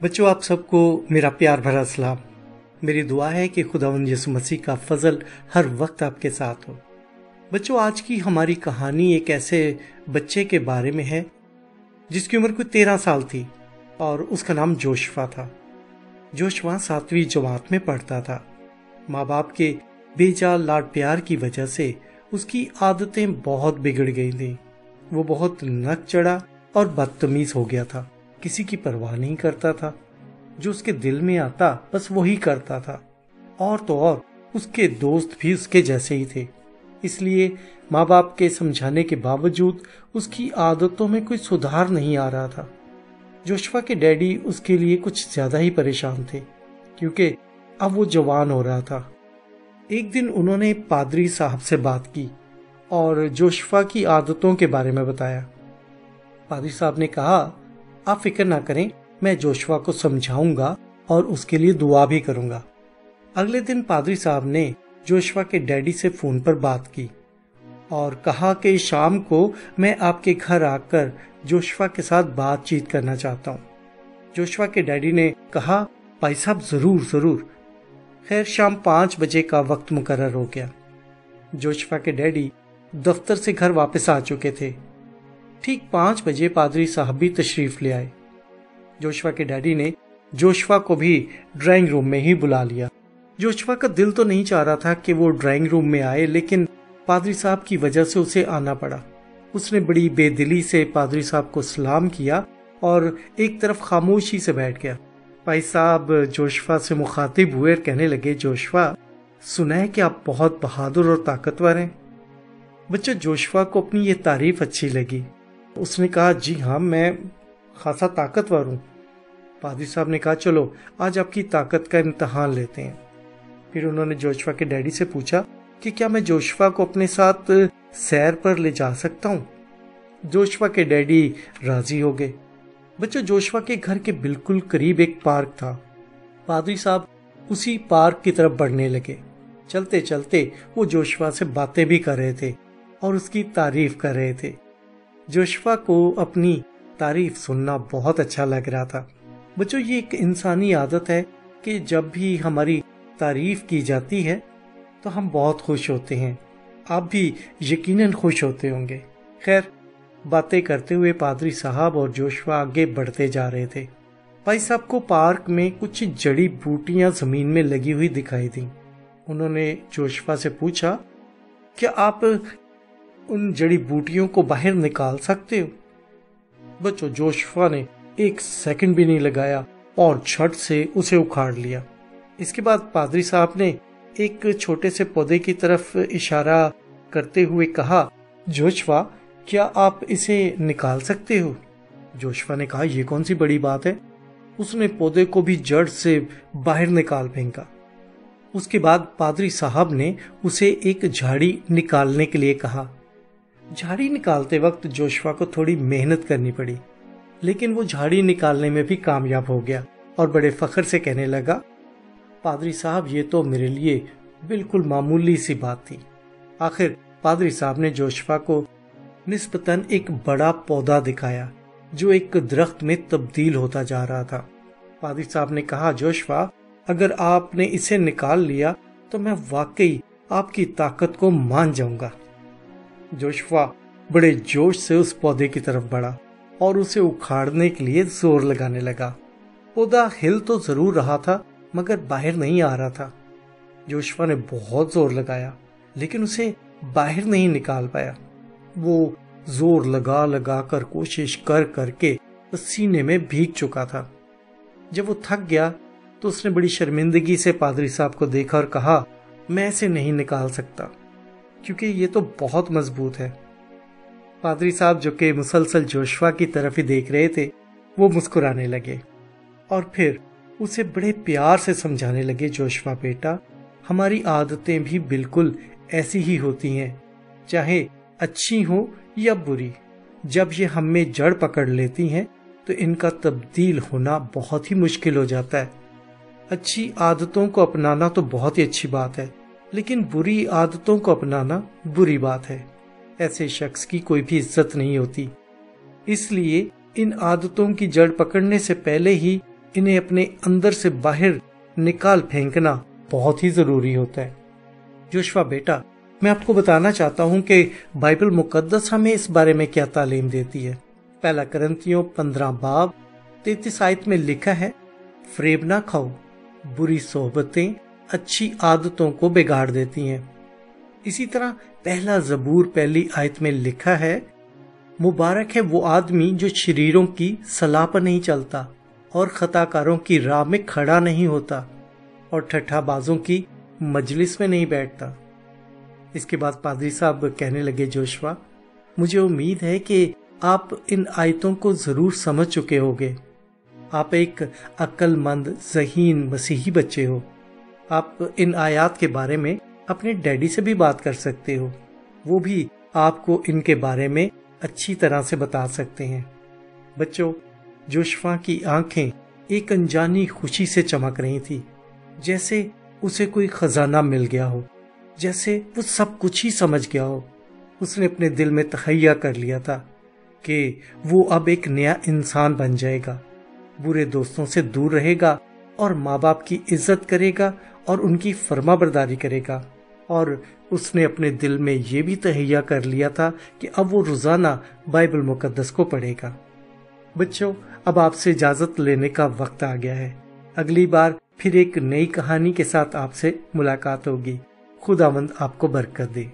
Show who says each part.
Speaker 1: بچوں، آپ سب کو میرا پیار بھرا سلام۔ میری دعا ہے کہ خداوند یسوع مسیح کا فضل ہر وقت آپ کے ساتھ ہو۔ بچوں، آج کی ہماری کہانی ایک ایسے بچے کے بارے میں ہے جس کی عمر کوئی 13 سال تھی اور اس کا نام جوشوا تھا۔ جوشوا 7ویں جماعت میں پڑھتا تھا۔ ماں باپ کے بے جا لاڈ پیار کی وجہ سے اس کی عادتیں بہت بگڑ گئی تھیں۔ وہ بہت نک چڑھا اور بدتمیز ہو گیا تھا۔ کسی کی پرواہ نہیں کرتا تھا، جو اس کے دل میں آتا بس وہی کرتا تھا۔ اور تو اور اس کے دوست بھی اس کے جیسے ہی تھے۔ اس لیے ماں باپ کے سمجھانے کے باوجود اس کی عادتوں میں کوئی سدھار نہیں آ رہا تھا۔ جوشوا کے ڈیڈی اس کے لیے کچھ زیادہ ہی پریشان تھے، کیونکہ اب وہ جوان ہو رہا تھا۔ ایک دن انہوں نے پادری صاحب سے بات کی اور جوشوا کی عادتوں کے بارے میں بتایا۔ پادری صاحب نے کہا، آپ فکر نہ کریں، میں جوشوا کو سمجھاؤں گا اور اس کے لیے دعا بھی کروں گا۔ اگلے دن پادری صاحب نے جوشوا کے ڈیڈی سے فون پر بات کی اور کہا کہ شام کو میں آپ کے گھر آ کر جوشوا کے ساتھ بات چیت کرنا چاہتا ہوں۔ جوشوا کے ڈیڈی نے کہا، بھائی صاحب ضرور۔ خیر، شام 5 بجے کا وقت مقرر ہو گیا۔ جوشوا کے ڈیڈی دفتر سے گھر واپس آ چکے تھے۔ ٹھیک 5 بجے پادری صاحب بھی تشریف لے آئے۔ جوشوا کے ڈیڈی نے جوشوا کو بھی ڈرائنگ روم میں ہی بلا لیا۔ جوشوا کا دل تو نہیں چاہ رہا تھا کہ وہ ڈرائنگ روم میں آئے، لیکن پادری صاحب کی وجہ سے اسے آنا پڑا۔ اس نے بڑی بے دلی سے پادری صاحب کو سلام کیا اور ایک طرف خاموشی سے بیٹھ گیا۔ بھائی صاحب جوشوا سے مخاطب ہوئے اور کہنے لگے، جوشوا، سنا ہے کہ آپ بہت بہادر اور طاقتور ہیں۔ بچوں، جوشوا کو اپنی یہ تعریف اچھی لگی۔ اس نے کہا، جی ہاں، میں خاصا طاقتور ہوں۔ پادری صاحب نے کہا، چلو آج آپ کی طاقت کا امتحان لیتے ہیں۔ پھر انہوں نے جوشوا کے ڈیڈی سے پوچھا کہ کیا میں جوشوا کو اپنے ساتھ سیر پر لے جا سکتا ہوں؟ جوشوا کے ڈیڈی راضی ہو گئے۔ بچوں، جوشوا کے گھر کے بالکل قریب ایک پارک تھا۔ پادری صاحب اسی پارک کی طرف بڑھنے لگے۔ چلتے چلتے وہ جوشوا سے باتیں بھی کر رہے تھے اور اس کی تعریف کر رہے تھے۔ جوشوا کو اپنی تعریف سننا بہت اچھا لگ رہا تھا۔ بچوں، یہ ایک انسانی عادت ہے کہ جب بھی ہماری تعریف کی جاتی ہے تو ہم بہت خوش ہوتے ہیں۔ آپ بھی یقیناً خوش ہوتے ہوں گے۔ خیر، باتیں کرتے ہوئے پادری صاحب اور جوشوا آگے بڑھتے جا رہے تھے۔ بھائی صاحب کو پارک میں کچھ جڑی بوٹیاں زمین میں لگی ہوئی دکھائی دیں۔ انہوں نے جوشوا سے پوچھا، کیا آپ ان جڑی بوٹیوں کو باہر نکال سکتے ہو؟ بچوں، جوشوا نے 1 سیکنڈ بھی نہیں لگایا اور جھٹ سے اسے اکھاڑ لیا۔ اس کے بعد پادری صاحب نے ایک چھوٹے سے پودے کی طرف اشارہ کرتے ہوئے کہا، جوشوا، کیا آپ اسے نکال سکتے ہو؟ جوشوا نے کہا، یہ کون سی بڑی بات ہے؟ اس نے پودے کو بھی جڑ سے باہر نکال پھینکا۔ اس کے بعد پادری صاحب نے اسے ایک جھاڑی نکالنے کے لیے کہا۔ جھاڑی نکالتے وقت جوشوا کو تھوڑی محنت کرنی پڑی، لیکن وہ جھاڑی نکالنے میں بھی کامیاب ہو گیا اور بڑے فخر سے کہنے لگا، پادری صاحب، یہ تو میرے لیے بالکل معمولی سی بات تھی۔ آخر پادری صاحب نے جوشوا کو نسبتاً ایک بڑا پودا دکھایا جو ایک درخت میں تبدیل ہوتا جا رہا تھا۔ پادری صاحب نے کہا، جوشوا، اگر آپ نے اسے نکال لیا تو میں واقعی آپ کی طاقت کو مان جاؤں گا۔ جوشوا بڑے جوش سے اس پودے کی طرف بڑھا اور اسے اکھاڑنے کے لیے زور لگانے لگا۔ پودا ہل تو ضرور رہا تھا مگر باہر نہیں آ رہا تھا۔ جوشوا نے بہت زور لگایا لیکن اسے باہر نہیں نکال پایا۔ وہ زور لگا کر کوشش کر کے سینے میں بھیگ چکا تھا۔ جب وہ تھک گیا تو اس نے بڑی شرمندگی سے پادری صاحب کو دیکھا اور کہا، میں اسے نہیں نکال سکتا کیونکہ یہ تو بہت مضبوط ہے۔ پادری صاحب، جو کہ مسلسل جوشوا کی طرف ہی دیکھ رہے تھے، وہ مسکرانے لگے اور پھر اسے بڑے پیار سے سمجھانے لگے، جوشوا بیٹا، ہماری عادتیں بھی بالکل ایسی ہی ہوتی ہیں، چاہے اچھی ہوں یا بری۔ جب یہ ہم میں جڑ پکڑ لیتی ہیں تو ان کا تبدیل ہونا بہت ہی مشکل ہو جاتا ہے۔ اچھی عادتوں کو اپنانا تو بہت ہی اچھی بات ہے، لیکن بری عادتوں کو اپنانا بری بات ہے۔ ایسے شخص کی کوئی بھی عزت نہیں ہوتی۔ اس لیے ان عادتوں کی جڑ پکڑنے سے پہلے ہی انہیں اپنے اندر سے باہر نکال پھینکنا بہت ہی ضروری ہوتا ہے۔ جوشوا بیٹا، میں آپ کو بتانا چاہتا ہوں کہ بائبل مقدس ہمیں اس بارے میں کیا تعلیم دیتی ہے۔ پہلا کرنتھیوں 15 باب 33 آیت میں لکھا ہے، فریب نہ کھاؤ، بری صحبتیں اچھی عادتوں کو بگاڑ دیتی ہیں۔ اسی طرح پہلا زبور 1 آیت میں لکھا ہے، مبارک ہے وہ آدمی جو شریروں کی صلاح پر نہیں چلتا اور خطا کاروں کی راہ میں کھڑا نہیں ہوتا اور ٹھٹھا بازوں کی مجلس میں نہیں بیٹھتا۔ اس کے بعد پادری صاحب کہنے لگے، جوشوا، مجھے امید ہے کہ آپ ان آیتوں کو ضرور سمجھ چکے ہوگے۔ آپ ایک عقل مند ذہین مسیحی بچے ہو۔ آپ ان آیات کے بارے میں اپنے ڈیڈی سے بھی بات کر سکتے ہو، وہ بھی آپ کو ان کے بارے میں اچھی طرح سے بتا سکتے ہیں۔ بچوں، جوشوا کی آنکھیں ایک انجانی خوشی سے چمک رہی تھی، جیسے اسے کوئی خزانہ مل گیا ہو، جیسے وہ سب کچھ ہی سمجھ گیا ہو۔ اس نے اپنے دل میں تہیہ کر لیا تھا کہ وہ اب ایک نیا انسان بن جائے گا، برے دوستوں سے دور رہے گا اور ماں باپ کی عزت کرے گا اور ان کی فرما برداری کرے گا۔ اور اس نے اپنے دل میں یہ بھی تہیہ کر لیا تھا کہ اب وہ روزانہ بائبل مقدس کو پڑھے گا۔ بچوں، اب آپ سے اجازت لینے کا وقت آ گیا ہے۔ اگلی بار پھر ایک نئی کہانی کے ساتھ آپ سے ملاقات ہوگی۔ خداوند آپ کو برکت دے۔